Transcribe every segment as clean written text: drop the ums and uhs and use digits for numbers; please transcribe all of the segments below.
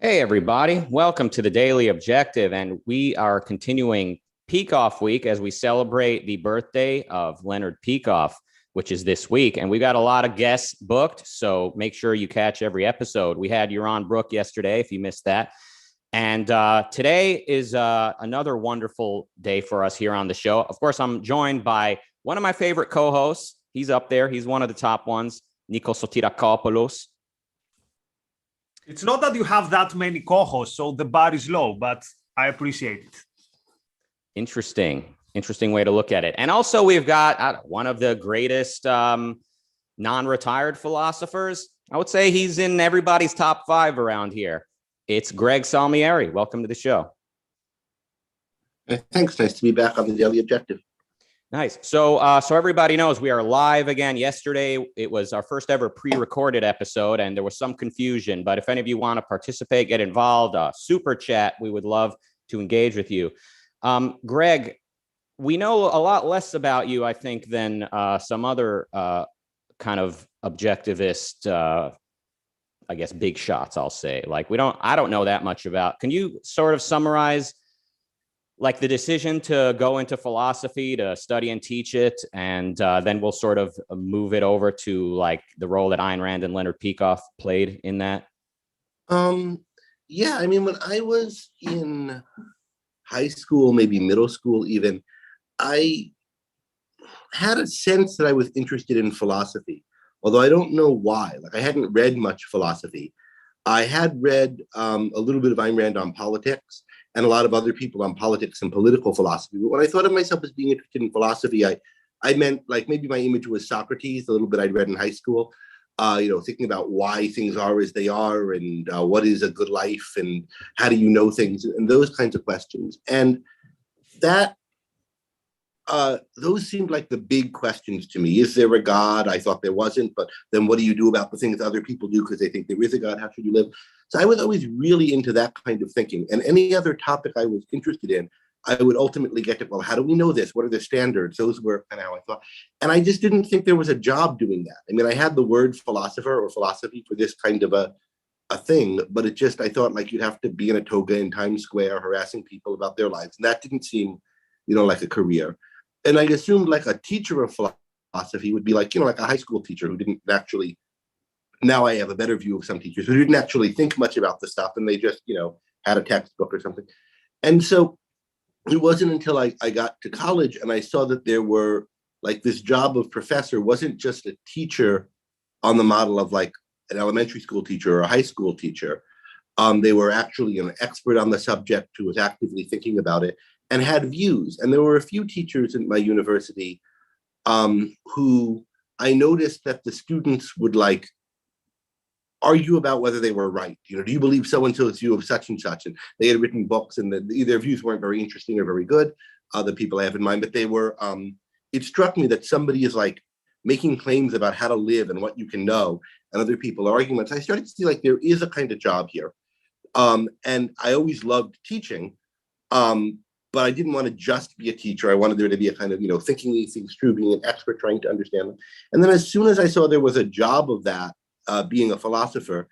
Hey, everybody. Welcome to the Daily Objective. And we are continuing Peikoff week as we celebrate the birthday of Leonard Peikoff, which is this week. And we got a lot of guests booked. So make sure you catch every episode. We had Yaron Brook yesterday, if you missed that. And today is another wonderful day for us here on the show. Of course, I'm joined by one of my favorite co-hosts. He's up there. He's one of the top ones, Nikos. It's not that you have that many co-hosts, so the bar is low, but I appreciate it. Interesting way to look at it. And also we've got one of the greatest non-retired philosophers. I would say he's in everybody's top 5 around here. It's Greg Salmieri. Welcome to the show. Thanks. Nice to be back on the Daily Objective. Nice. So everybody knows we are live again. Yesterday, it was our first ever pre-recorded episode, and there was some confusion. But if any of you want to participate, get involved, super chat, we would love to engage with you. Greg, we know a lot less about you, I think, than some other kind of objectivist, I guess, big shots, I'll say. Like, I don't know that much about. Can you sort of summarize like the decision to go into philosophy, to study and teach it, and then we'll sort of move it over to like the role that Ayn Rand and Leonard Peikoff played in that? Yeah, I mean, when I was in high school, maybe middle school even, I had a sense that I was interested in philosophy, although I don't know why. Like, I hadn't read much philosophy. I had read a little bit of Ayn Rand on politics, and a lot of other people on politics and political philosophy. But when I thought of myself as being interested in philosophy, I meant like maybe my image was Socrates, a little bit I'd read in high school, thinking about why things are as they are and what is a good life and how do you know things and those kinds of questions. And that those seemed like the big questions to me. Is there a God? I thought there wasn't, but then what do you do about the things other people do because they think there is a God? How should you live? So I was always really into that kind of thinking. And any other topic I was interested in, I would ultimately get to, well, how do we know this? What are the standards? Those were kind of how I thought. And I just didn't think there was a job doing that. I mean, I had the word philosopher or philosophy for this kind of a thing, but I thought like you'd have to be in a toga in Times Square harassing people about their lives. And that didn't seem, like a career. And I assumed like a teacher of philosophy would be like, like a high school teacher who didn't actually, now I have a better view of some teachers who didn't actually think much about the stuff and they just, had a textbook or something. And so it wasn't until I got to college and I saw that there were like this job of professor wasn't just a teacher on the model of like an elementary school teacher or a high school teacher. They were actually an expert on the subject who was actively thinking about it and had views. And there were a few teachers in my university who I noticed that the students would like argue about whether they were right. Do you believe so-and-so's view of such and such? And they had written books and their views weren't very interesting or very good, the people I have in mind, but they were, it struck me that somebody is like making claims about how to live and what you can know and other people arguments. I started to see like there is a kind of job here. And I always loved teaching, but I didn't want to just be a teacher. I wanted there to be a kind of, thinking these things through, being an expert, trying to understand them. And then as soon as I saw there was a job of that, being a philosopher,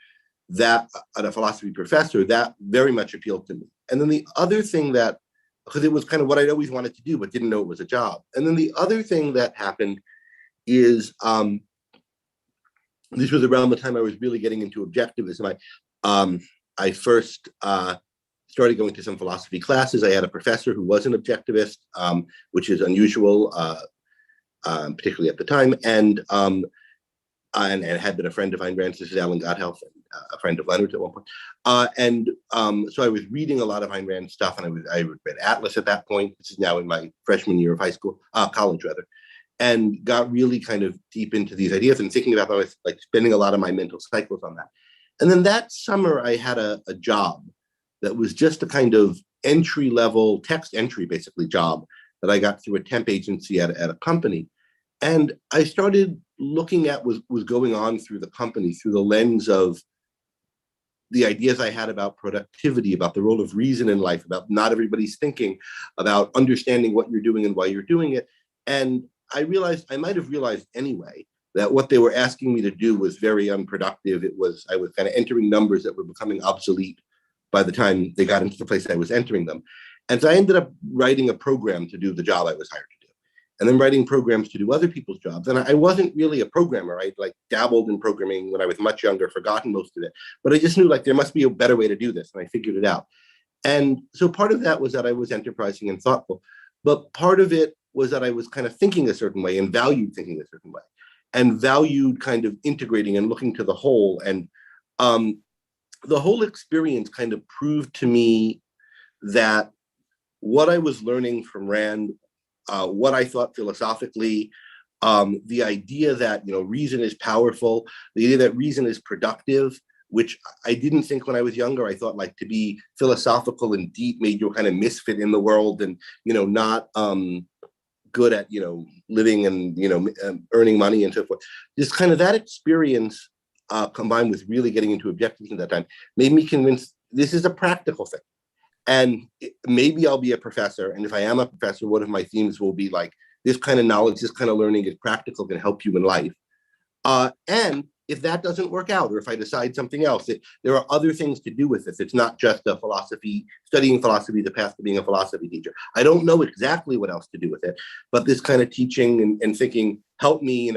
that a philosophy professor, that very much appealed to me. And then the other thing because it was kind of what I'd always wanted to do, but didn't know it was a job. And then the other thing that happened is, this was around the time I was really getting into objectivism. I first started going to some philosophy classes. I had a professor who was an objectivist, which is unusual, particularly at the time, and had been a friend of Ayn Rand's. This is Alan Godhealth, a friend of Leonard's at one point. So I was reading a lot of Ayn Rand stuff, and I read Atlas at that point. This is now in my freshman year of college rather, and got really kind of deep into these ideas and thinking about them. I was like spending a lot of my mental cycles on that. And then that summer, I had a job that was just a kind of entry-level text entry, basically, job that I got through a temp agency at a company. And I started looking at what was going on through the company through the lens of the ideas I had about productivity, about the role of reason in life, about not everybody's thinking, about understanding what you're doing and why you're doing it. And I realized, I might have realized anyway, that what they were asking me to do was very unproductive. I was kind of entering numbers that were becoming obsolete by the time they got into the place I was entering them. And so I ended up writing a program to do the job I was hired to do, and then writing programs to do other people's jobs. And I wasn't really a programmer. I like dabbled in programming when I was much younger, forgotten most of it, but I just knew like there must be a better way to do this, and I figured it out. And so part of that was that I was enterprising and thoughtful, but part of it was that I was kind of thinking a certain way and valued thinking a certain way, and valued kind of integrating and looking to the whole. And the whole experience kind of proved to me that what I was learning from Rand, what I thought philosophically, the idea that, reason is powerful, the idea that reason is productive, which I didn't think when I was younger. I thought like to be philosophical and deep made you a kind of misfit in the world, and, not good at, living and, earning money and so forth. Just kind of that experience combined with really getting into objectives at that time made me convinced this is a practical thing. And maybe I'll be a professor. And if I am a professor, one of my themes will be like, this kind of knowledge, this kind of learning is practical, can help you in life. And if that doesn't work out, or if I decide something else, there are other things to do with this. It's not just a studying philosophy, the path to being a philosophy teacher. I don't know exactly what else to do with it, but this kind of teaching and thinking helped me,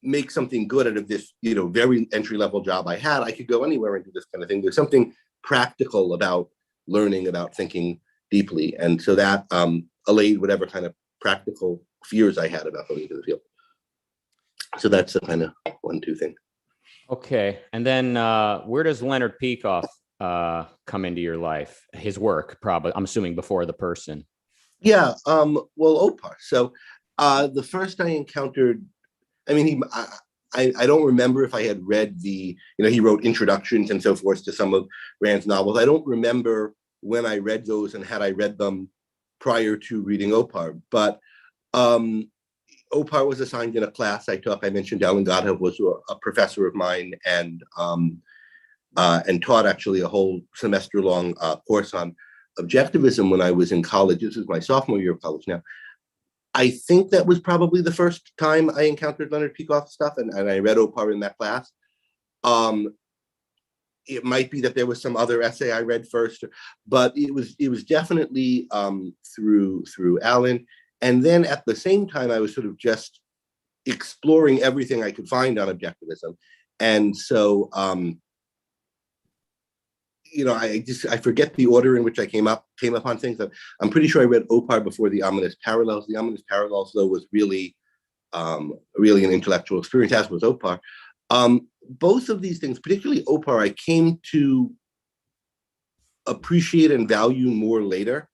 make something good out of this, very entry-level job I had. I could go anywhere and do this kind of thing. There's something practical about learning, about thinking deeply. And so that allayed whatever kind of practical fears I had about going into the field. So that's the kind of 1-2 thing. Okay. And then where does Leonard Peikoff come into your life? His work, probably, I'm assuming before the person. Yeah. Well, Opar. So the first I encountered, I don't remember if I had read he wrote introductions and so forth to some of Rand's novels. I don't remember when I read those and had I read them prior to reading Opar. But Opar was assigned in a class I took. I mentioned Alan Godhead was a professor of mine and taught actually a whole semester-long course on objectivism when I was in college. This is my sophomore year of college now. I think that was probably the first time I encountered Leonard Peikoff stuff, and I read Opar in that class. It might be that there was some other essay I read first, but it was definitely through Alan. And then at the same time, I was sort of just exploring everything I could find on objectivism. And so, I forget the order in which I came upon things. I'm pretty sure I read Opar before The Ominous Parallels. The Ominous Parallels, though, was really an intellectual experience, as was Opar. Both of these things, particularly Opar, I came to appreciate and value more later.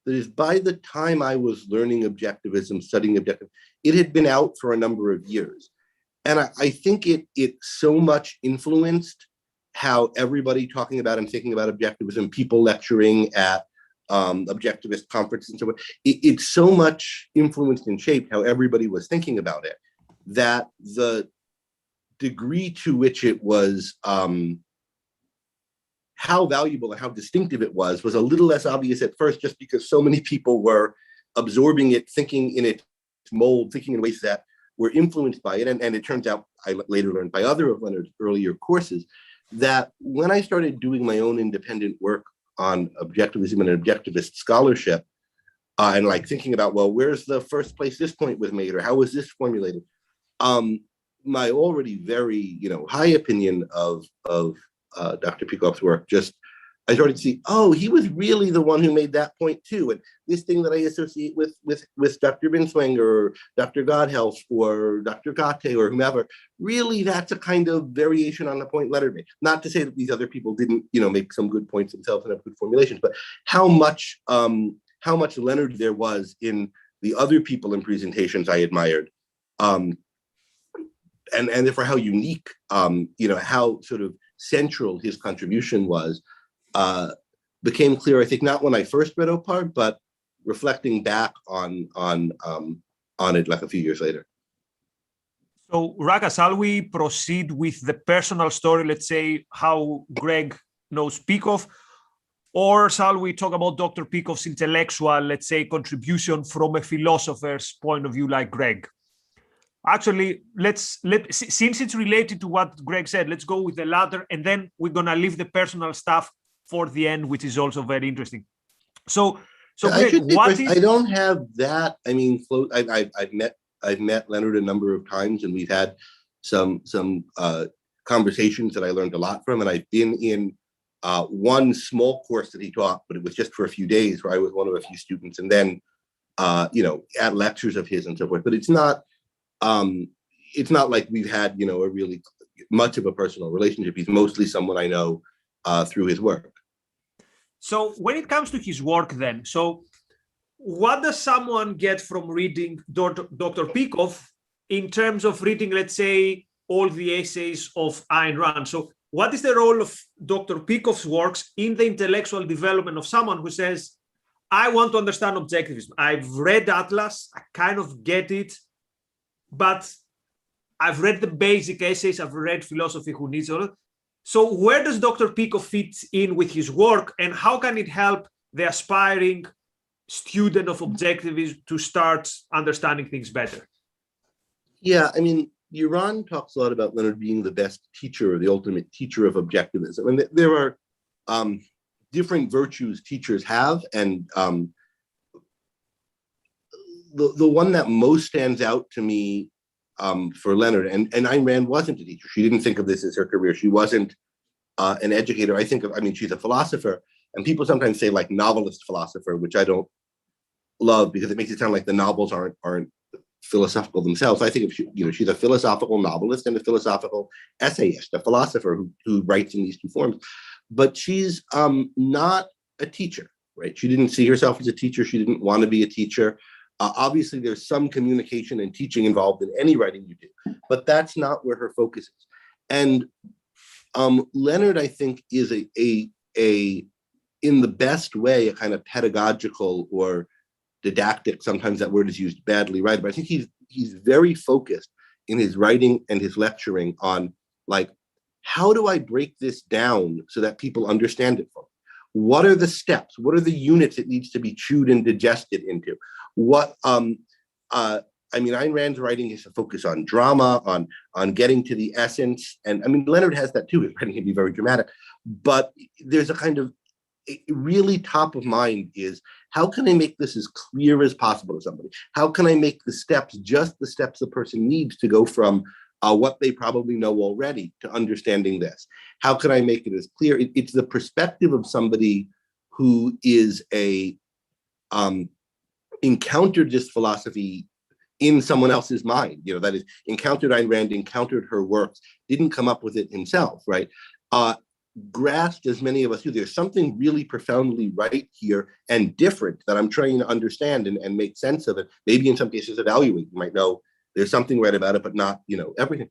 That is, by the time I was learning objectivism, studying objectivism, it had been out for a number of years. And I think it so much influenced how everybody talking about and thinking about objectivism, people lecturing at objectivist conferences and so on, it so much influenced and shaped how everybody was thinking about it, that the degree to which it was, how valuable and how distinctive it was a little less obvious at first, just because so many people were absorbing it, thinking in its mold, thinking in ways that were influenced by it. And it turns out, I later learned by other of Leonard's earlier courses, that when I started doing my own independent work on objectivism and objectivist scholarship, and like thinking about, well, where's the first place this point was made, or how was this formulated? My already very, high opinion of Dr. Peikoff's work, I started to see, oh, he was really the one who made that point too. And this thing that I associate with Dr. Binswanger or Dr. Godhelf or Dr. Gate or whomever, really that's a kind of variation on the point Leonard made. Not to say that these other people didn't, make some good points themselves and have good formulations, but how much Leonard there was in the other people in presentations I admired. And therefore how unique, how sort of central his contribution was, became clear, I think, not when I first read Opar, but reflecting back on it like a few years later. So, Rucka, shall we proceed with the personal story, let's say, how Greg knows Peikoff, or shall we talk about Dr. Peikoff's intellectual, let's say, contribution from a philosopher's point of view like Greg? Actually, since it's related to what Greg said, let's go with the latter, and then we're going to leave the personal stuff for the end, which is also very interesting. So I Greg, I don't have that. I mean, I've met Leonard a number of times, and we've had some conversations that I learned a lot from. And I've been in one small course that he taught, but it was just for a few days, where I was one of a few students, and then at lectures of his and so forth. But it's not like we've had a really much of a personal relationship. He's mostly someone I know through his work. So when it comes to his work, then, so what does someone get from reading Dr. Peikoff in terms of reading, let's say, all the essays of Ayn Rand? So what is the role of Dr. Peikoff's works in the intellectual development of someone who says, I want to understand objectivism. I've read Atlas, I kind of get it, but I've read the basic essays, I've read philosophy, who needs all. So where does Dr. Peikoff fit in with his work, and how can it help the aspiring student of objectivism to start understanding things better? Yeah, I mean, Yaron talks a lot about Leonard being the best teacher or the ultimate teacher of objectivism. And there are different virtues teachers have, and the one that most stands out to me for Leonard, and Ayn Rand wasn't a teacher. She didn't think of this as her career. She wasn't an educator. She's a philosopher, and people sometimes say like novelist philosopher, which I don't love because it makes it sound like the novels aren't philosophical themselves. I think she's a philosophical novelist and a philosophical essayist, a philosopher who writes in these two forms. But she's not a teacher, right? She didn't see herself as a teacher. She didn't want to be a teacher. Obviously, there's some communication and teaching involved in any writing you do, but that's not where her focus is. And Leonard, I think, is in the best way, a kind of pedagogical or didactic, sometimes that word is used badly, right? But I think he's very focused in his writing and his lecturing on, like, how do I break this down so that people understand it for me? What are the steps? What are the units it needs to be chewed and digested into? Ayn Rand's writing is a focus on drama, on getting to the essence. And I mean, Leonard has that too. His writing can be very dramatic, but there's a kind of really top of mind is, how can I make this as clear as possible to somebody? How can I make the steps just the steps the person needs to go from what they probably know already to understanding this? How can I make it as clear? It's the perspective of somebody who is encountered this philosophy in someone else's mind, that is, encountered Ayn Rand, encountered her works, didn't come up with it himself, right? Grasped, as many of us do, there's something really profoundly right here and different that I'm trying to understand and make sense of it. Maybe in some cases evaluate. You might know there's something right about it, but not, everything.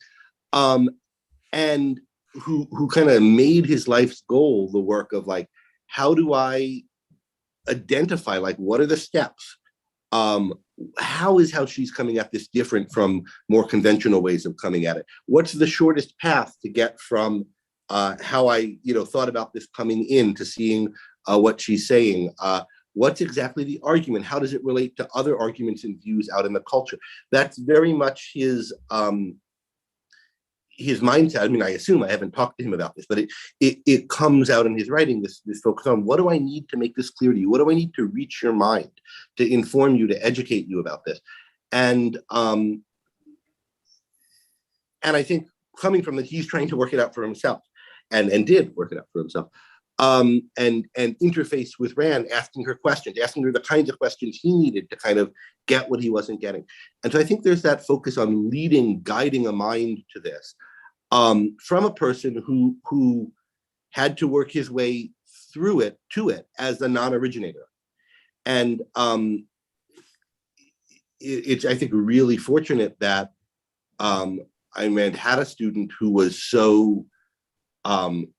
And who kind of made his life's goal the work of, like, how do I identify, like, what are the steps? How she's coming at this different from more conventional ways of coming at it? What's the shortest path to get from how I, thought about this coming in to seeing what she's saying? What's exactly the argument? How does it relate to other arguments and views out in the culture? That's very much his mindset. I mean, I assume, I haven't talked to him about this, but it comes out in his writing, this focus on, what do I need to make this clear to you? What do I need to reach your mind, to inform you, to educate you about this? And I think coming from that, he's trying to work it out for himself, and did work it out for himself. And interface with Rand, asking her questions, asking her the kinds of questions he needed to kind of get what he wasn't getting. And so I think there's that focus on guiding a mind to this, from a person who had to work his way through it to it as a non-originator. And it's, I think, really fortunate that Ayn Rand had a student who was so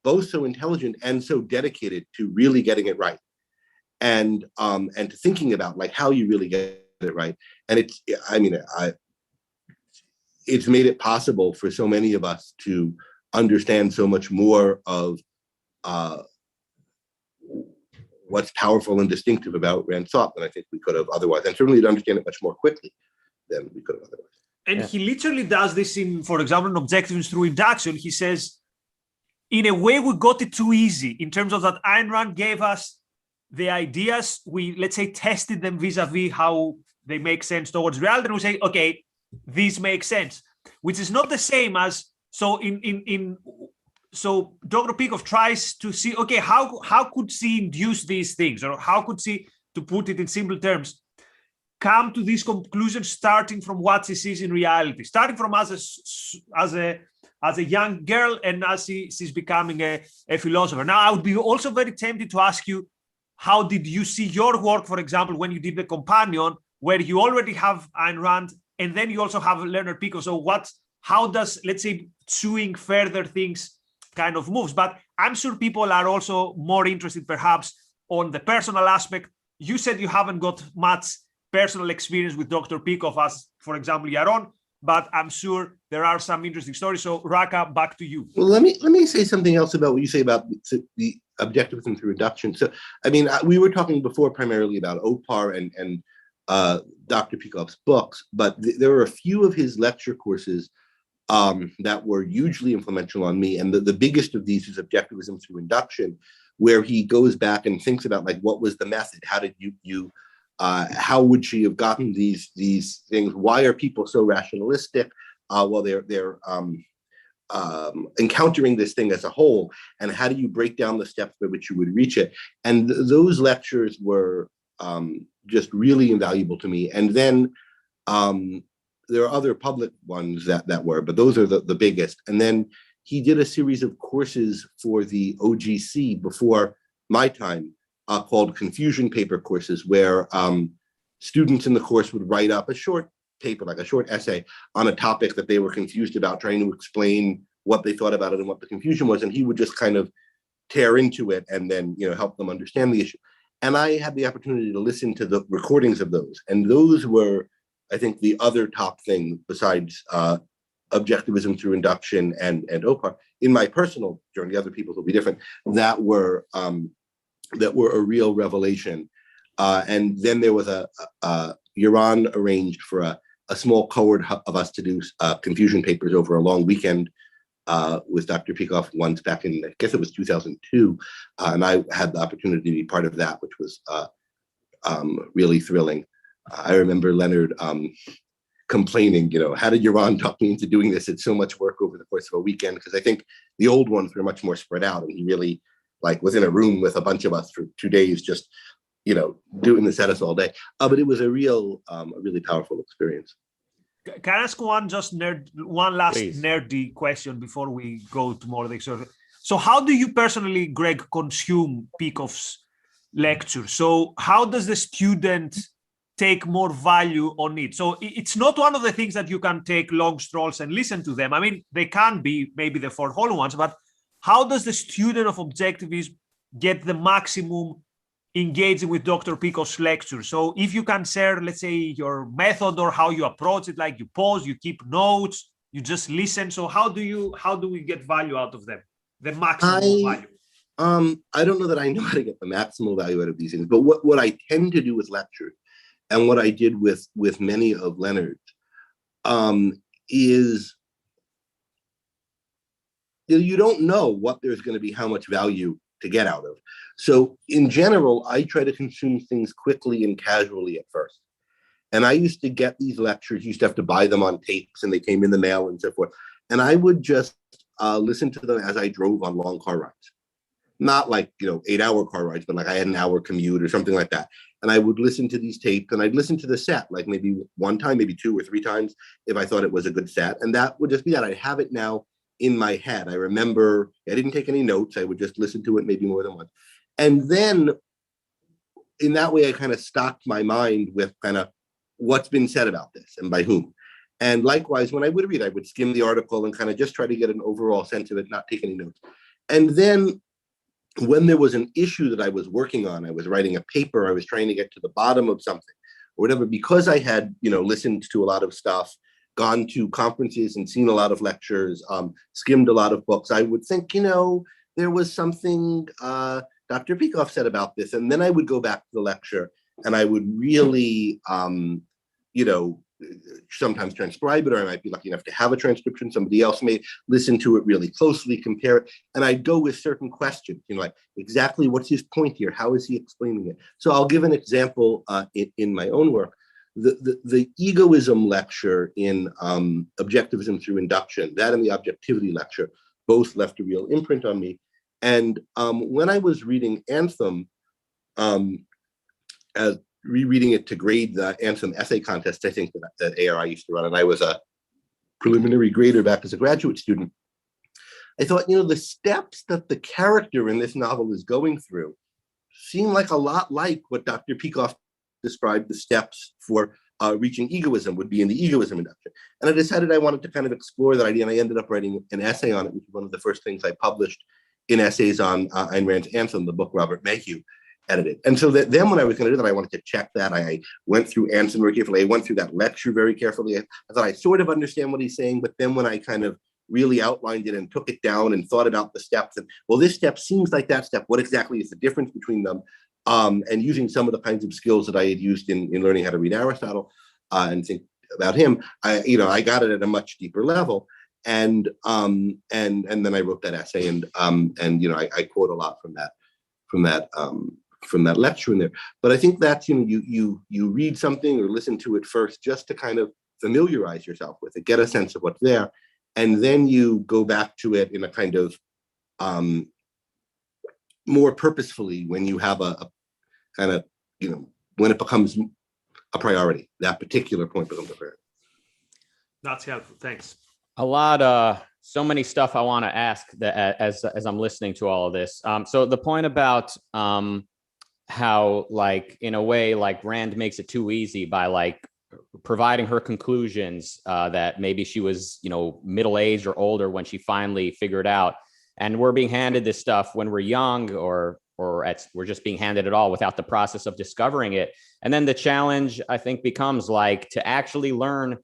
both so intelligent and so dedicated to really getting it right, and to thinking about, like, how you really get it right. And it's made it possible for so many of us to understand so much more of what's powerful and distinctive about Rand's thought than I think we could have otherwise, and certainly to understand it much more quickly than we could have otherwise. And he literally does this in, for example, in Objectivism Through Induction. He says, in a way, we got it too easy in terms of that Ayn Rand gave us the ideas. We, let's say, tested them vis-a-vis how they make sense towards reality. And we say, okay, these make sense, which is not the same as, so so Dr. Peikoff tries to see, okay, how could she induce these things? Or how could she, to put it in simple terms, come to these conclusions starting from what she sees in reality, starting from as a young girl and as she's becoming a philosopher. Now, I would be also very tempted to ask you, how did you see your work, for example, when you did The Companion, where you already have Ayn Rand, and then you also have Leonard Peikoff? So how does, let's say, chewing further things kind of moves? But I'm sure people are also more interested perhaps on the personal aspect. You said you haven't got much personal experience with Dr. Peikoff as, for example, Yaron, but I'm sure there are some interesting stories. So Rucka, back to you. Well, let me say something else about what you say about the objectivism through reduction. So, I mean, we were talking before primarily about Opar and Dr. Peikoff's books, but there were a few of his lecture courses that were hugely influential on me. And the biggest of these is objectivism through induction, where he goes back and thinks about, like, what was the method? How did you how would she have gotten these things? Why are people so rationalistic? Well, they're encountering this thing as a whole, and how do you break down the steps by which you would reach it? And those lectures were just really invaluable to me. And then there are other public ones that were, but those are the biggest. And then he did a series of courses for the OGC before my time, called confusion paper courses, where students in the course would write up a short paper, like a short essay, on a topic that they were confused about, trying to explain what they thought about it and what the confusion was. And he would just kind of tear into it and then, help them understand the issue. And I had the opportunity to listen to the recordings of those. And those were, I think, the other top thing besides objectivism through induction and Opar. In my personal journey, other people's will be different, that were a real revelation. And then there was Yaron arranged for a small cohort of us to do confusion papers over a long weekend with Dr. Peikoff once back in, I guess it was 2002. And I had the opportunity to be part of that, which was really thrilling. I remember Leonard complaining, how did Yaron talk me into doing this? It's so much work over the course of a weekend, because I think the old ones were much more spread out, and he really was in a room with a bunch of us for 2 days, just, doing this at us all day. But it was a really powerful experience. Can I ask one last Please. nerdy question before we go to more of the. So how do you personally, Greg, consume Peikoff's lecture? So how does the student take more value on it? So it's not one of the things that you can take long strolls and listen to them. I mean, they can be maybe the four hollow ones, but how does the student of objectivism get the maximum engaging with Dr. Peikoff's lecture? So if you can share, let's say, your method or how you approach it, like you pause, you keep notes, you just listen. So how do we get value out of them? The maximum value? I don't know that I know how to get the maximal value out of these things, but what I tend to do with lectures, and what I did with many of Leonard's, is you don't know what there's going to be, how much value to get out of. So in general, I try to consume things quickly and casually at first. And I used to get these lectures, used to have to buy them on tapes, and they came in the mail and so forth. And I would just listen to them as I drove on long car rides. Not 8-hour car rides, but I had an hour commute or something like that. And I would listen to these tapes, and I'd listen to the set, maybe one time, maybe 2 or 3 times, if I thought it was a good set. And that would just be that. I'd have it now in my head. I remember I didn't take any notes. I would just listen to it maybe more than once. And then in that way, I kind of stocked my mind with kind of what's been said about this and by whom. And likewise, when I would read, I would skim the article and kind of just try to get an overall sense of it, not take any notes. And then when there was an issue that I was working on, I was writing a paper, I was trying to get to the bottom of something or whatever, because I had, listened to a lot of stuff, gone to conferences and seen a lot of lectures, skimmed a lot of books, I would think, there was something Dr. Peikoff said about this. And then I would go back to the lecture and I would really, sometimes transcribe it, or I might be lucky enough to have a transcription. Somebody else may listen to it really closely, compare it, and I go with certain questions, like exactly what's his point here? How is he explaining it? So I'll give an example in my own work. The egoism lecture in Objectivism Through Induction, that and the objectivity lecture, both left a real imprint on me. And when I was reading Anthem, as rereading it to grade the Anthem essay contest, I think that ARI used to run, and I was a preliminary grader back as a graduate student, I thought, the steps that the character in this novel is going through seem like a lot like what Dr. Peikoff described the steps for reaching egoism would be in the egoism induction. And I decided I wanted to kind of explore that idea, and I ended up writing an essay on it, which is one of the first things I published in essays on Ayn Rand's Anthem, the book Robert Mayhew edited. And so then when I was going to do that, I wanted to check that. I went through Anthem very carefully. I went through that lecture very carefully. I thought I sort of understand what he's saying, but then when I kind of really outlined it and took it down and thought about the steps, and well, this step seems like that step. What exactly is the difference between them? And using some of the kinds of skills that I had used in learning how to read Aristotle and think about him, I got it at a much deeper level. And then I wrote that essay, and I quote a lot from that lecture in there. But I think that's you read something or listen to it first just to kind of familiarize yourself with it, get a sense of what's there, and then you go back to it in a kind of more purposefully when you have a kind of when it becomes a priority, that particular point becomes a priority. That's helpful. Thanks. A lot, so many stuff I want to ask that as I'm listening to all of this. So the point about how, like, in a way, like Rand makes it too easy by like providing her conclusions that maybe she was, middle-aged or older when she finally figured out, and we're being handed this stuff when we're young, or we're just being handed it all without the process of discovering it. And then the challenge, I think, becomes like to actually learn.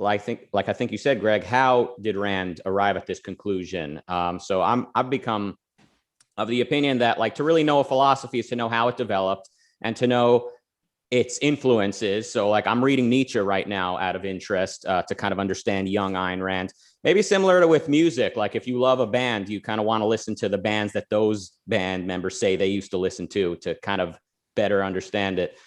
I think you said, Greg, how did Rand arrive at this conclusion? So I've become of the opinion that, like, to really know a philosophy is to know how it developed and to know its influences. So like I'm reading Nietzsche right now out of interest to kind of understand young Ayn Rand. Maybe similar to with music, like if you love a band, you kind of want to listen to the bands that those band members say they used to listen to kind of better understand it.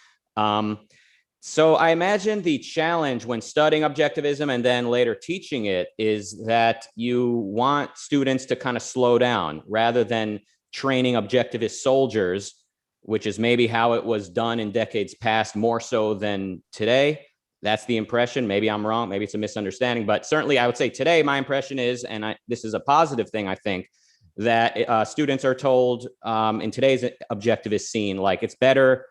So I imagine the challenge when studying objectivism and then later teaching it is that you want students to kind of slow down rather than training objectivist soldiers, which is maybe how it was done in decades past, more so than today. That's the impression. Maybe I'm wrong. Maybe it's a misunderstanding. But certainly I would say today, my impression is, and this is a positive thing, I think, that students are told in today's objectivist scene, like it's better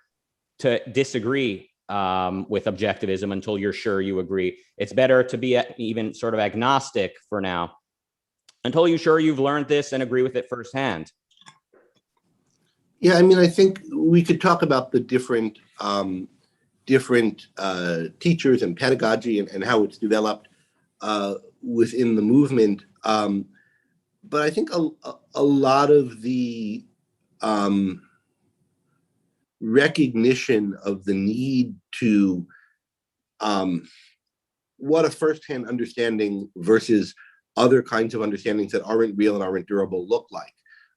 to disagree with objectivism until you're sure you agree. It's better to be even sort of agnostic for now until you're sure you've learned this and agree with it firsthand. Yeah, I mean, I think we could talk about the different teachers and pedagogy and how it's developed within the movement. But I think a lot of the recognition of the need to what a firsthand understanding versus other kinds of understandings that aren't real and aren't durable look like.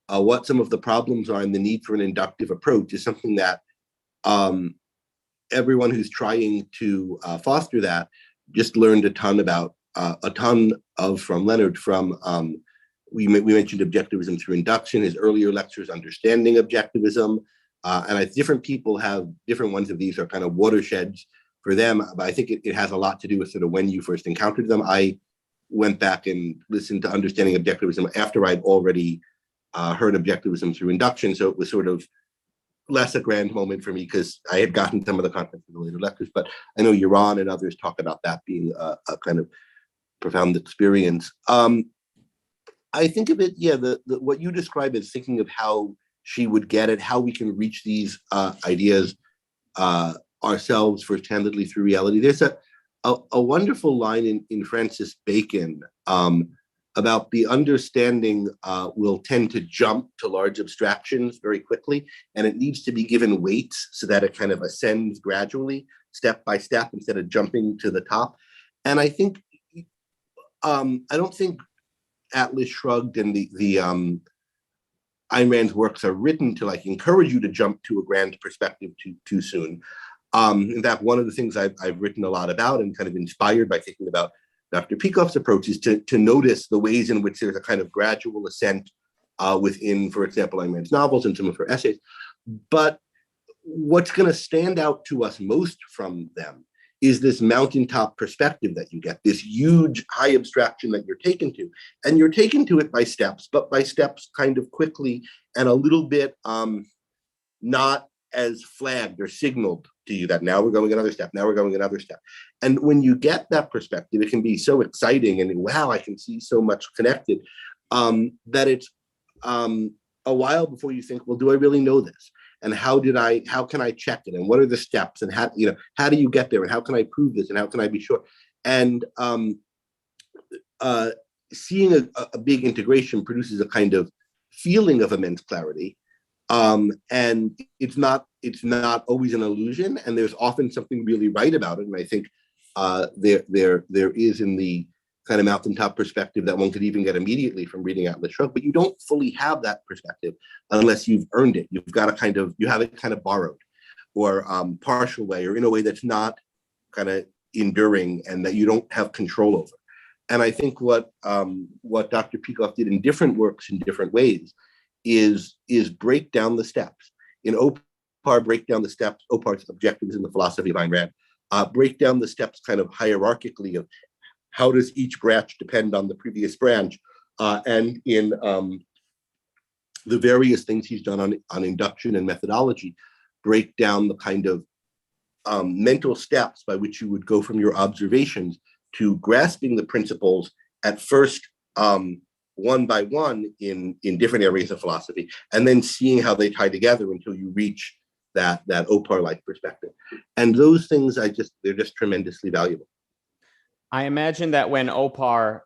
What some of the problems are and the need for an inductive approach is something that everyone who's trying to foster that just learned a ton from Leonard. We mentioned objectivism through induction, his earlier lectures, understanding objectivism. And different people have different ones of these are kind of watersheds for them. But I think it has a lot to do with sort of when you first encountered them. I went back and listened to Understanding Objectivism after I'd already heard objectivism through induction. So it was sort of less a grand moment for me because I had gotten some of the content from the later lectures. But I know Yaron and others talk about that being a kind of profound experience. I think of it, what you describe as thinking of how she would get it, how we can reach these ideas ourselves first-handedly through reality. There's a wonderful line in Francis Bacon about the understanding will tend to jump to large abstractions very quickly, and it needs to be given weights so that it kind of ascends gradually, step by step, instead of jumping to the top. And I think, I don't think Atlas Shrugged and the Ayn Rand's works are written to like encourage you to jump to a grand perspective too soon. In fact, one of the things I've written a lot about and kind of inspired by thinking about Dr. Peikoff's approach is to notice the ways in which there's a kind of gradual ascent within, for example, Ayn Rand's novels and some of her essays. But what's going to stand out to us most from them is this mountaintop perspective that you get, this huge high abstraction that you're taken to. And you're taken to it by steps, but by steps kind of quickly and a little bit not as flagged or signaled to you that now we're going another step, now we're going another step. And when you get that perspective, it can be so exciting and wow, I can see so much connected that it's a while before you think, well, do I really know this? And how can I check it? And what are the steps? And how do you get there? And how can I prove this? And how can I be sure? And seeing a big integration produces a kind of feeling of immense clarity. And it's not always an illusion, and there's often something really right about it. And I think there is in the kind of mountaintop perspective that one could even get immediately from reading Atlas Shrugged, but you don't fully have that perspective unless you've earned it. You've got to you have it kind of borrowed or partial way, or in a way that's not kind of enduring and that you don't have control over. And I think what Dr. Peikoff did in different works in different ways is break down the steps. In Opar, break down the steps. Opar's Objectives in the Philosophy of Ayn Rand. Break down the steps kind of hierarchically of how does each branch depend on the previous branch, and in the various things he's done on induction and methodology, break down the kind of mental steps by which you would go from your observations to grasping the principles at first one by one in different areas of philosophy, and then seeing how they tie together until you reach that Opar-like perspective. And those things, they're just tremendously valuable. I imagine that when Opar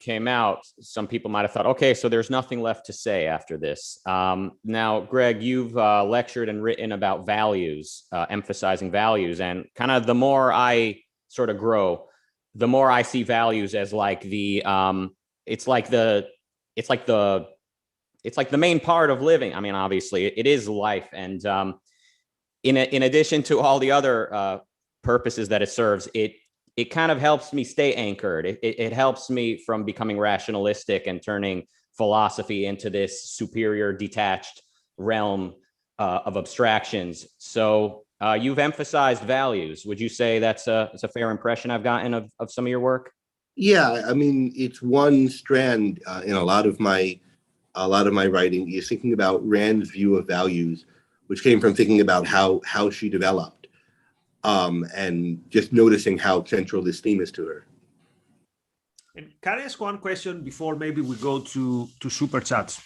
came out, some people might have thought, okay, so there's nothing left to say after this. Now, Greg, you've lectured and written about values, emphasizing values, and kind of the more I sort of grow, the more I see values as like it's like the main part of living. I mean, obviously, it is life, and in addition to all the other purposes that it serves, it kind of helps me stay anchored. It helps me from becoming rationalistic and turning philosophy into this superior, detached realm of abstractions. So you've emphasized values. Would you say that's a fair impression I've gotten of some of your work? Yeah, I mean, it's one strand in a lot of my writing is thinking about Rand's view of values, which came from thinking about how she developed. And just noticing how central this theme is to her. And can I ask one question before maybe we go to super chats?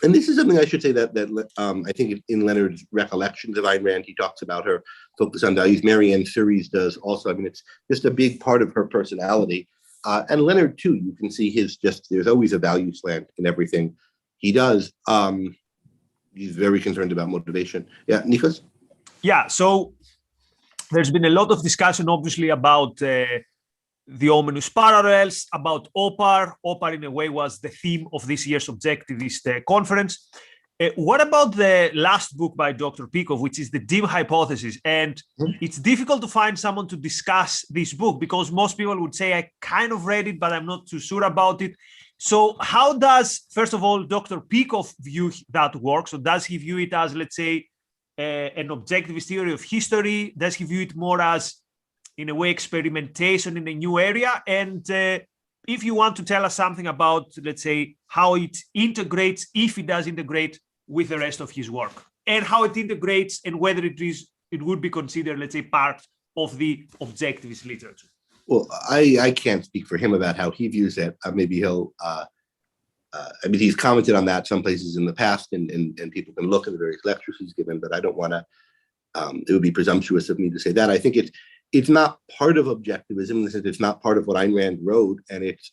And this is something I should say that I think in Leonard's Recollections of Ayn Rand, he talks about her focus on values. Marianne Suries does also. I mean, it's just a big part of her personality. And Leonard too, you can see there's always a value slant in everything he does. He's very concerned about motivation. Yeah, Nikos? Yeah, so there's been a lot of discussion, obviously, about the ominous parallels, about Opar. Opar, in a way, was the theme of this year's Objectivist conference. What about the last book by Dr. Peikoff, which is The Dim Hypothesis? And it's difficult to find someone to discuss this book because most people would say, I kind of read it, but I'm not too sure about it. So how does, first of all, Dr. Peikoff view that work? So does he view it as, let's say, an objectivist theory of history? Does he view it more as, in a way, experimentation in a new area? And if you want to tell us something about, let's say, how it integrates, if it does integrate with the rest of his work, and how it integrates, and whether it would be considered, let's say, part of the objectivist literature. Well, I can't speak for him about how he views it. Maybe he'll. I mean, he's commented on that some places in the past, and people can look at the various lectures he's given, but I don't want to, it would be presumptuous of me to say that. I think it's not part of objectivism in the sense it's not part of what Ayn Rand wrote, and it's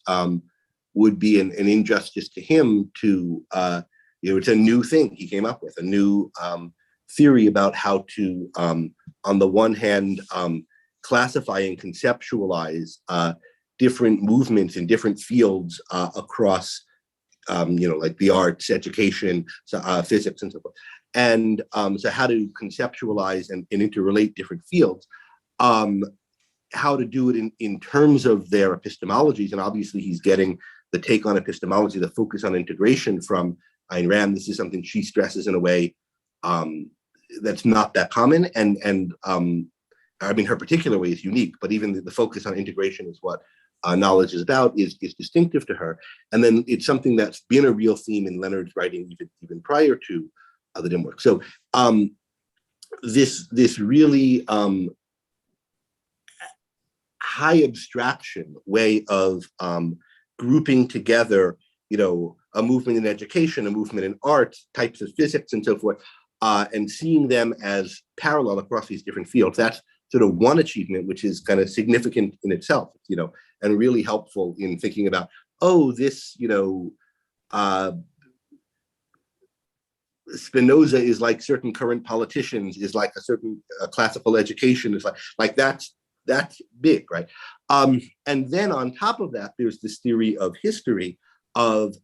would be an injustice to him to, it's a new thing he came up with, a new theory about how to, on the one hand, classify and conceptualize different movements in different fields across, like the arts, education, physics, and so forth. And so how to conceptualize and interrelate different fields, how to do it in terms of their epistemologies. And obviously he's getting the take on epistemology, the focus on integration from Ayn Rand. This is something she stresses in a way that's not that common. And I mean, her particular way is unique, but even the focus on integration is what knowledge is about, is distinctive to her. And then it's something that's been a real theme in Leonard's writing even prior to the dim work. So this really high abstraction way of grouping together, a movement in education, a movement in art, types of physics, and so forth, and seeing them as parallel across these different fields. That's sort of one achievement, which is kind of significant in itself, and really helpful in thinking about, this, Spinoza is like certain current politicians, is like a certain classical education, is like that's big, right? And then on top of that, there's this theory of history of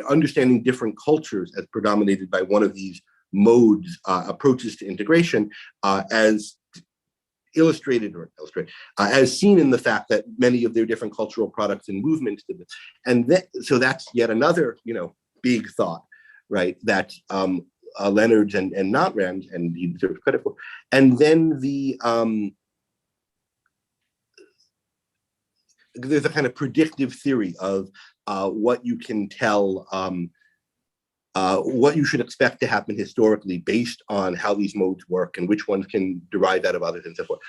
understanding different cultures as predominated by one of these modes, approaches to integration, as as seen in the fact that many of their different cultural products and movements did this. And so that's yet another, big thought, right? That Leonard's and not Rand, and he deserves credit for. And then there's a kind of predictive theory of what you can tell, what you should expect to happen historically based on how these modes work and which ones can derive out of others and so forth.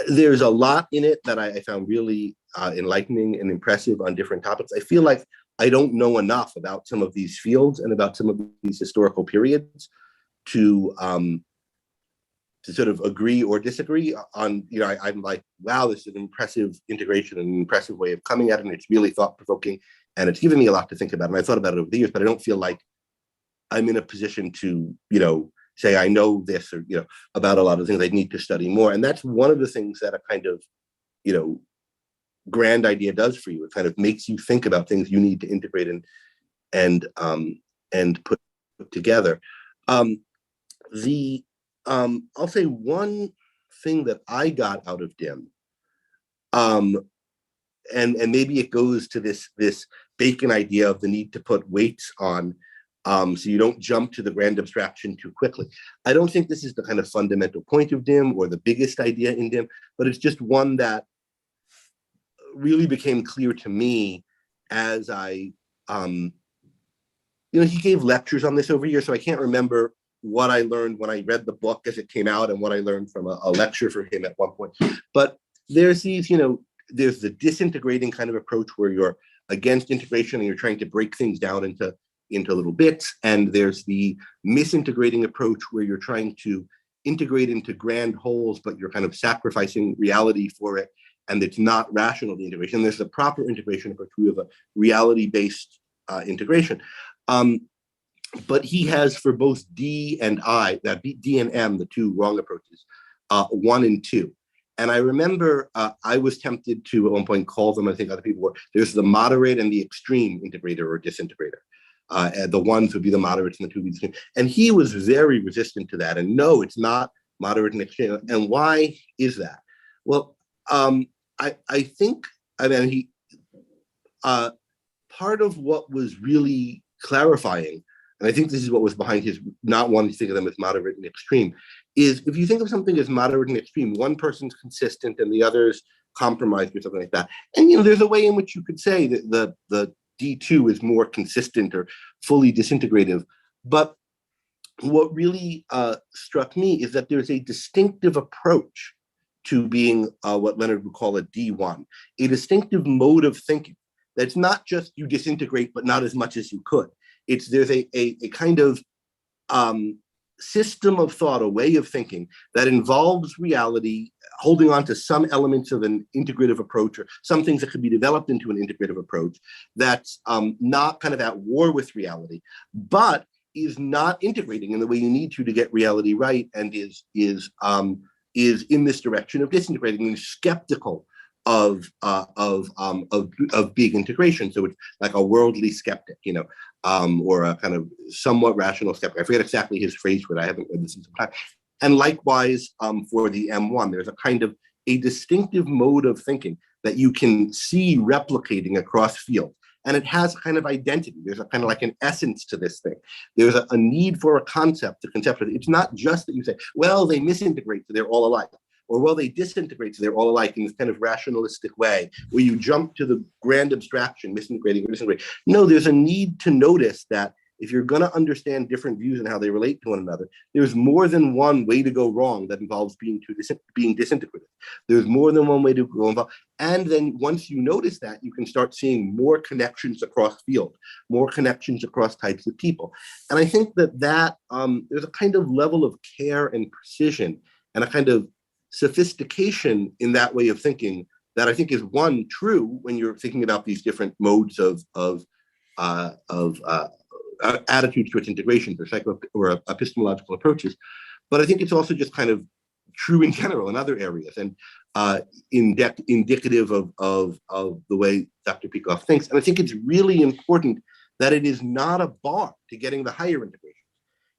There's a lot in it that I found really enlightening and impressive on different topics. I feel like I don't know enough about some of these fields and about some of these historical periods to sort of agree or disagree on, I'm like, wow, this is an impressive integration and an impressive way of coming at it. And it's really thought-provoking, and it's given me a lot to think about. And I thought about it over the years, but I don't feel like I'm in a position to, say I know this or, about a lot of things. I need to study more. And that's one of the things that a kind of, grand idea does for you. It kind of makes you think about things you need to integrate and put together. I'll say one thing that I got out of DIM, and maybe it goes to this Bacon idea of the need to put weights on, so you don't jump to the grand abstraction too quickly. I don't think this is the kind of fundamental point of DIM or the biggest idea in DIM, but it's just one that really became clear to me as I, he gave lectures on this over years, so I can't remember what I learned when I read the book as it came out and what I learned from a lecture for him at one point. But there's these, there's the disintegrating kind of approach where you're against integration and you're trying to break things down into little bits. And there's the misintegrating approach where you're trying to integrate into grand wholes, but you're kind of sacrificing reality for it. And it's not rational, the integration. There's the proper integration approach. We have a reality-based integration. But he has for both D and I, that D and M, the two wrong approaches, 1 and 2. And I remember I was tempted to at one point call them, I think other people were, there's the moderate and the extreme integrator or disintegrator. And the ones would be the moderates and the two would be the extreme. And he was very resistant to that. And no, it's not moderate and extreme. And why is that? Well, I think, part of what was really clarifying, and I think this is what was behind his not wanting to think of them as moderate and extreme, is if you think of something as moderate and extreme, one person's consistent and the other's compromised or something like that. And there's a way in which you could say that the D2 is more consistent or fully disintegrative. But what really struck me is that there's a distinctive approach to being what Leonard would call a D1, a distinctive mode of thinking. That's not just you disintegrate, but not as much as you could. There's a kind of system of thought, a way of thinking that involves reality, holding on to some elements of an integrative approach, or some things that could be developed into an integrative approach that's not kind of at war with reality, but is not integrating in the way you need to get reality right, and is in this direction of disintegrating and skeptical of big integration. So it's like a worldly skeptic, or a kind of somewhat rational skeptic. I forget exactly his phrase for it. I haven't read this in some time. And likewise, for the M1, there's a kind of a distinctive mode of thinking that you can see replicating across fields. And it has a kind of identity. There's a kind of like an essence to this thing. There's a need for a concept to conceptualize. It's not just that you say, well, they misintegrate, so they're all alike. Or, well, they disintegrate, so they're all alike in this kind of rationalistic way, where you jump to the grand abstraction, misintegrating or disintegrating. No, there's a need to notice that if you're going to understand different views and how they relate to one another, there's more than one way to go wrong that involves being disintegrated. There's more than one way to go involved. And then once you notice that, you can start seeing more connections across field, more connections across types of people. And I think that there's a kind of level of care and precision and a kind of sophistication in that way of thinking that I think is true when you're thinking about these different modes of attitudes towards integration or epistemological approaches. But I think it's also just kind of true in general in other areas, and indicative of the way Dr. Peikoff thinks. And I think it's really important that it is not a bar to getting the higher integration.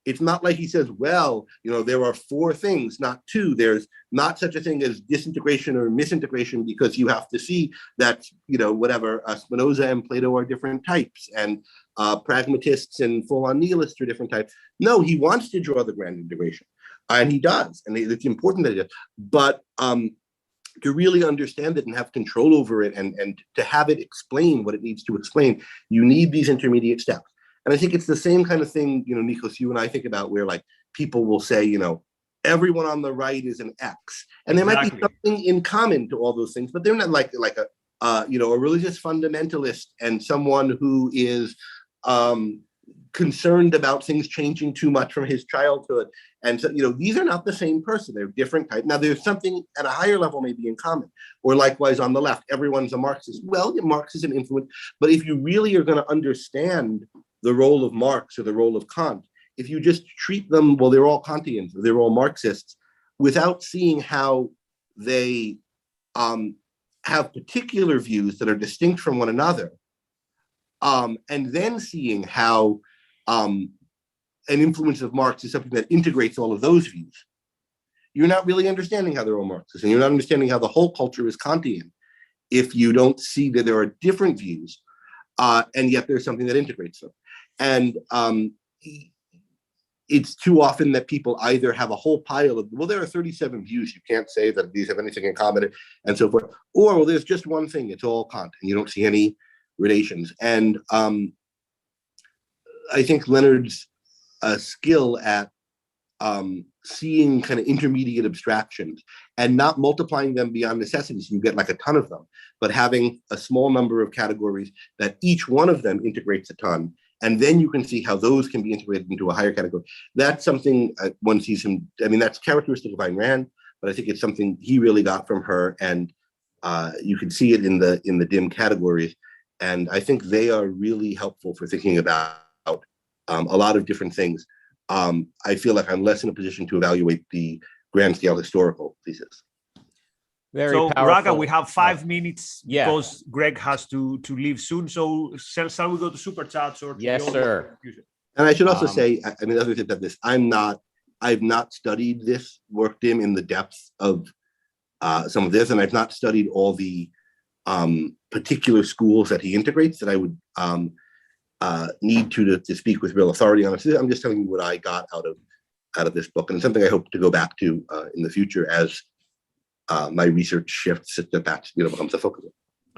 It's not like he says, well, there are 4 things, not 2. There's not such a thing as disintegration or misintegration, because you have to see that, Spinoza and Plato are different types, and pragmatists and full-on nihilists are different types. No, he wants to draw the grand integration, and he does, and it's important that he does. But to really understand it and have control over it, and to have it explain what it needs to explain, you need these intermediate steps. And I think it's the same kind of thing, Nikos, you and I think about, where like people will say, everyone on the right is an X, and there might be something in common to all those things, but they're not like a religious fundamentalist and someone who is concerned about things changing too much from his childhood. And so, these are not the same person. They're different types. Now, there's something at a higher level maybe in common. Or likewise on the left, everyone's a Marxist. Well, Marx is an influence, but if you really are going to understand the role of Marx or the role of Kant, if you just treat them, well, they're all Kantians or they're all Marxists, without seeing how they have particular views that are distinct from one another, and then seeing how an influence of Marx is something that integrates all of those views, you're not really understanding how they're all Marxists, and you're not understanding how the whole culture is Kantian if you don't see that there are different views, and yet there's something that integrates them. And it's too often that people either have a whole pile of, well, there are 37 views, you can't say that these have anything in common, and so forth, or, well, there's just one thing, it's all Kant, and you don't see any relations. And I think Leonard's skill at seeing kind of intermediate abstractions and not multiplying them beyond necessity, so you get like a ton of them, but having a small number of categories that each one of them integrates a ton, and then you can see how those can be integrated into a higher category. That's something one sees him, that's characteristic of Ayn Rand, but I think it's something he really got from her, and you can see it in the dim categories. And I think they are really helpful for thinking about a lot of different things. I feel like I'm less in a position to evaluate the grand scale historical thesis. Very so, powerful. Rucka, we have 5 minutes because Greg has to leave soon. So, shall we go to super chats or? Yes, sir. And I should also say, other than that, I've not studied this work, Dim, in the depth of some of this, and I've not studied all the particular schools that he integrates that I would need to speak with real authority on it. I'm just telling you what I got out of this book, and it's something I hope to go back to in the future as my research shifts, that becomes a focus.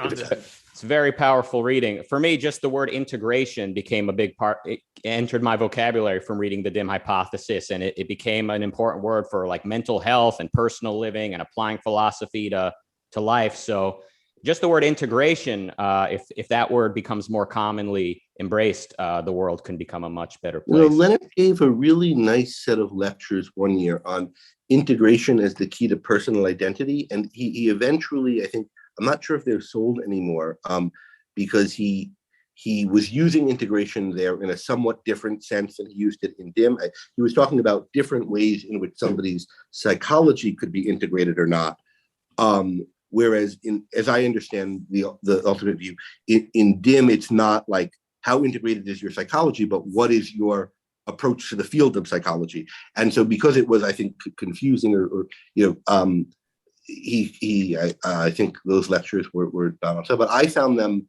It's very powerful reading. For me, just the word integration became a big part. It entered my vocabulary from reading the Dim Hypothesis, and it became an important word for like mental health and personal living and applying philosophy to life. So just the word integration, if that word becomes more commonly embraced, the world can become a much better You know, place. Leonard gave a really nice set of lectures one year on integration as the key to personal identity. And he eventually, I think, I'm not sure if they're sold anymore, because he was using integration there in a somewhat different sense than he used it in DIM. He was talking about different ways in which somebody's psychology could be integrated or not. Whereas, as I understand the ultimate view, in DIM, it's not like how integrated is your psychology, but what is your approach to the field of psychology. And so because it was, I think, confusing or I think those lectures were done on. So, but I found them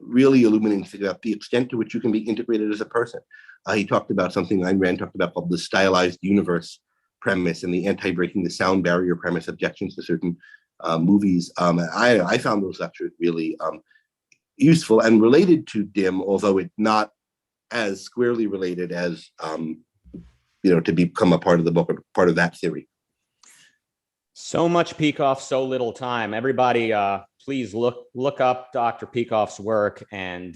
really illuminating to figure out the extent to which you can be integrated as a person. He talked about something Ayn Rand talked about called the stylized universe premise and the anti-breaking the sound barrier premise, objections to certain movies. I found those lectures really useful and related to DIM, although it's not as squarely related as to become a part of the book or part of that theory. So much Peikoff, so little time. Everybody, please look up Dr. Peikoff's work and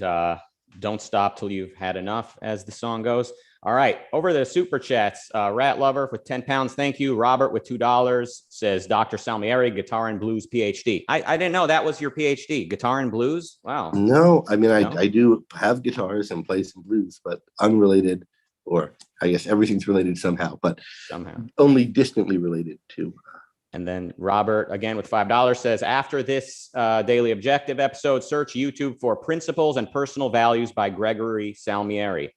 don't stop till you've had enough, as the song goes. All right, over the super chats, Rat Lover with 10 pounds. Thank you. Robert with $2 says Dr. Salmieri, guitar and blues PhD. I didn't know that was your PhD, guitar and blues. Wow. No, I mean, No? I do have guitars and play some blues, but unrelated, or I guess everything's related somehow, but Somehow. only distantly related to. And then Robert, again with $5, says, after this Daily Objective episode, search YouTube for Principles and Personal Values by Gregory Salmieri.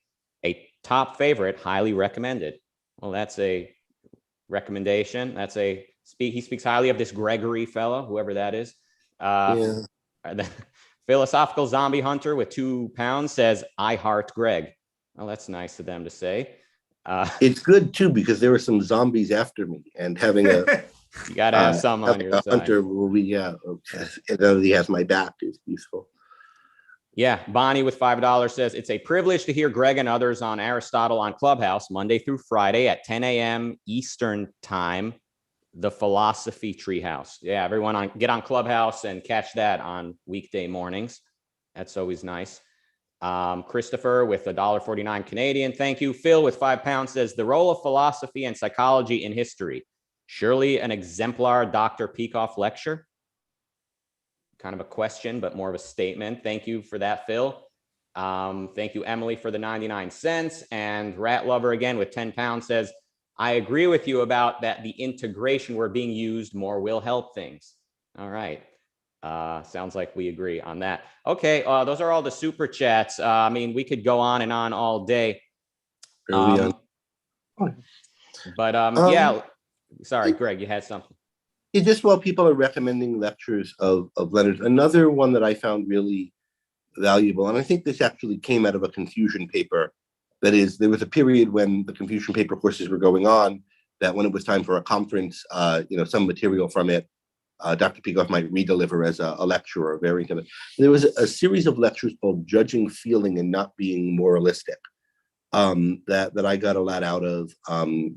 A top favorite, highly recommended. Well, that's a recommendation. He speaks highly of this Gregory fellow, whoever that is. The Philosophical Zombie Hunter with 2 pounds says, I heart Greg. Well, that's nice of them to say. It's good too, because there were some zombies after me, and having a you gotta have some on your side. hunter will be, he has my back is useful. Yeah, Bonnie with $5 says, it's a privilege to hear Greg and others on Aristotle on Clubhouse Monday through Friday at 10 a.m. Eastern time, the Philosophy Treehouse. Yeah, everyone get on Clubhouse and catch that on weekday mornings. That's always nice. Christopher with $1.49 Canadian. Thank you. Phil with 5 pounds says, the role of philosophy and psychology in history. Surely an exemplar Dr. Peikoff lecture. Kind of a question, but more of a statement. Thank you for that, Phil. Thank you, Emily, for the 99 cents. And Rat Lover again with 10 pounds says, I agree with you about that. The integration we're being used more will help things. All right. Sounds like we agree on that. Okay. Those are all the super chats. I mean, we could go on and on all day. Yeah. Sorry, Greg, you had something. It's just while people are recommending lectures of Leonard, another one that I found really valuable, and I think this actually came out of a Confucian paper. That is, there was a period when the Confucian paper courses were going on, that when it was time for a conference, some material from it, Dr. Peikoff might redeliver as a lecture or a variant of it. There was a series of lectures called Judging Feeling and Not Being Moralistic, that I got a lot out of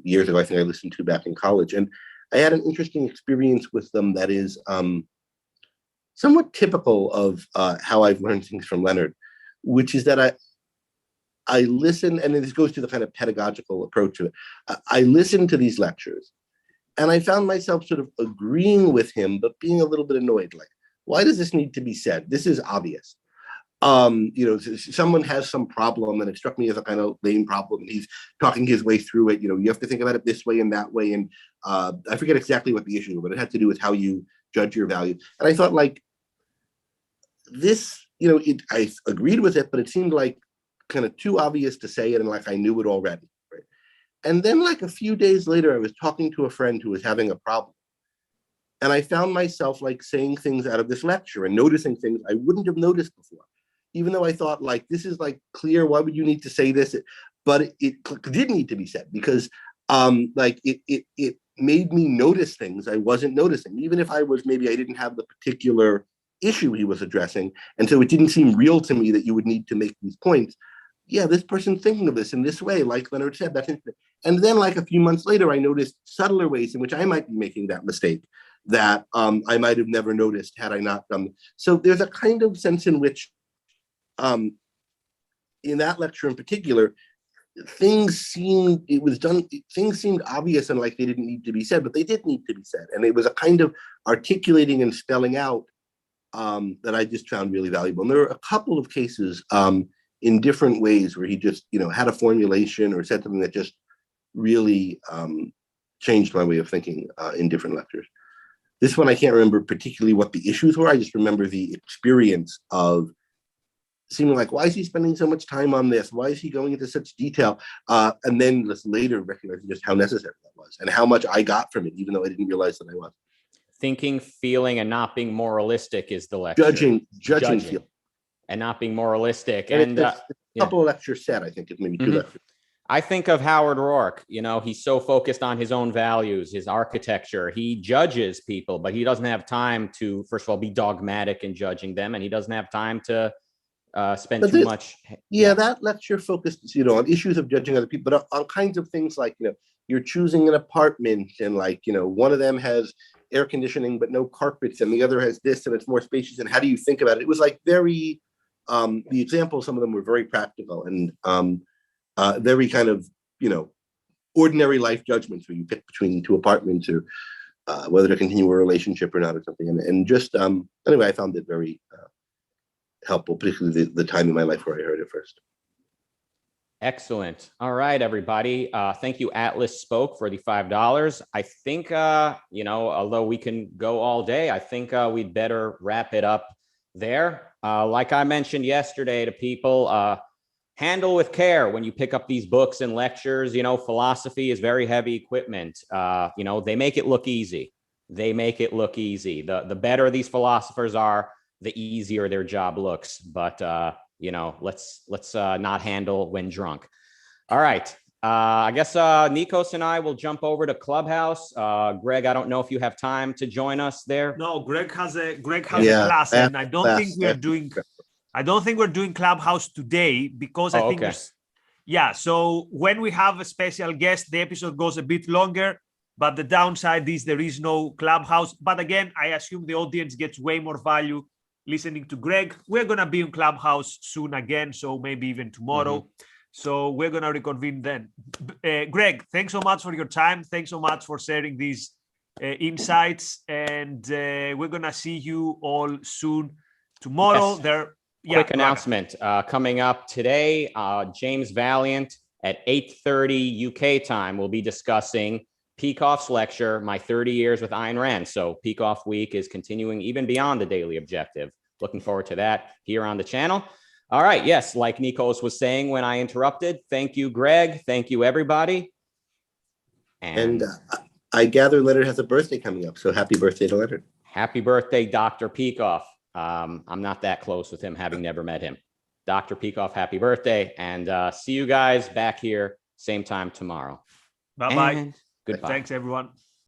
years ago. I think I listened to back in college. And I had an interesting experience with them that is somewhat typical of how I've learned things from Leonard, which is that I listen, and this goes to the kind of pedagogical approach to it. I listened to these lectures, and I found myself sort of agreeing with him, but being a little bit annoyed. Like, why does this need to be said? This is obvious. Someone has some problem, and it struck me as a kind of lame problem, and he's talking his way through it. You have to think about it this way and that way. And I forget exactly what the issue was, but it had to do with how you judge your value. And I thought, like, this, I agreed with it, but it seemed like kind of too obvious to say it, and like I knew it already. Right? And then, like, a few days later, I was talking to a friend who was having a problem. And I found myself like saying things out of this lecture and noticing things I wouldn't have noticed before. Even though I thought, like, this is like clear, why would you need to say this? But it did need to be said, because it made me notice things I wasn't noticing, even if I didn't have the particular issue he was addressing. And so it didn't seem real to me that you would need to make these points. Yeah, this person's thinking of this in this way, like Leonard said, that's interesting. And then, like, a few months later, I noticed subtler ways in which I might be making that mistake that I might have never noticed had I not done. So there's a kind of sense in which in that lecture in particular, things seemed obvious and like they didn't need to be said, but they did need to be said. And it was a kind of articulating and spelling out that I just found really valuable. And there were a couple of cases in different ways where he just, had a formulation or said something that just really changed my way of thinking in different lectures. This one, I can't remember particularly what the issues were. I just remember the experience of seeming like, why is he spending so much time on this? Why is he going into such detail? And then later recognizing just how necessary that was and how much I got from it, even though I didn't realize that I was. Thinking, feeling, and not being moralistic is the lecture. Judging, feeling. And not being moralistic. And a couple of lectures said, I think it's maybe two lectures. I think of Howard Rourke. He's so focused on his own values, his architecture. He judges people, but he doesn't have time to, first of all, be dogmatic in judging them. And he doesn't have time to spend too much. Yeah, that lecture focused, on issues of judging other people, but on kinds of things like, you're choosing an apartment and one of them has air conditioning, but no carpets, and the other has this and it's more spacious. And how do you think about it? It was very, the examples, some of them were very practical and very kind of, ordinary life judgments where you pick between two apartments or whether to continue a relationship or not or something. And just, anyway, I found it very helpful, particularly the time in my life where I heard it first. Excellent. All right, everybody. Thank you, Atlas Spoke, for the $5. I think, although we can go all day, I think we'd better wrap it up there. Like I mentioned yesterday to people, handle with care when you pick up these books and lectures. Philosophy is very heavy equipment. They make it look easy. The better these philosophers are, the easier their job looks. But let's not handle when drunk. All right. I guess Nikos and I will jump over to Clubhouse. Greg, I don't know if you have time to join us there. No, Greg has a class, and I don't think we're doing Clubhouse today because I think so when we have a special guest, the episode goes a bit longer. But the downside is there is no Clubhouse. But again, I assume the audience gets way more value listening to Greg. We're going to be on Clubhouse soon again, so maybe even tomorrow. Mm-hmm. So we're going to reconvene then. Greg, thanks so much for your time. Thanks so much for sharing these insights. And we're going to see you all soon tomorrow. Yes. Quick announcement coming up today. James Valiant at 8:30 UK time will be discussing Peikoff's lecture, My 30 Years with Ayn Rand. So Peikoff Week is continuing even beyond the daily objective. Looking forward to that here on the channel. All right. Yes. Like Nikos was saying when I interrupted, thank you, Greg. Thank you, everybody. And I gather Leonard has a birthday coming up. So happy birthday to Leonard. Happy birthday, Dr. Peikoff. I'm not that close with him, having never met him. Dr. Peikoff, happy birthday. And see you guys back here same time tomorrow. Bye-bye. And goodbye. Thanks, everyone.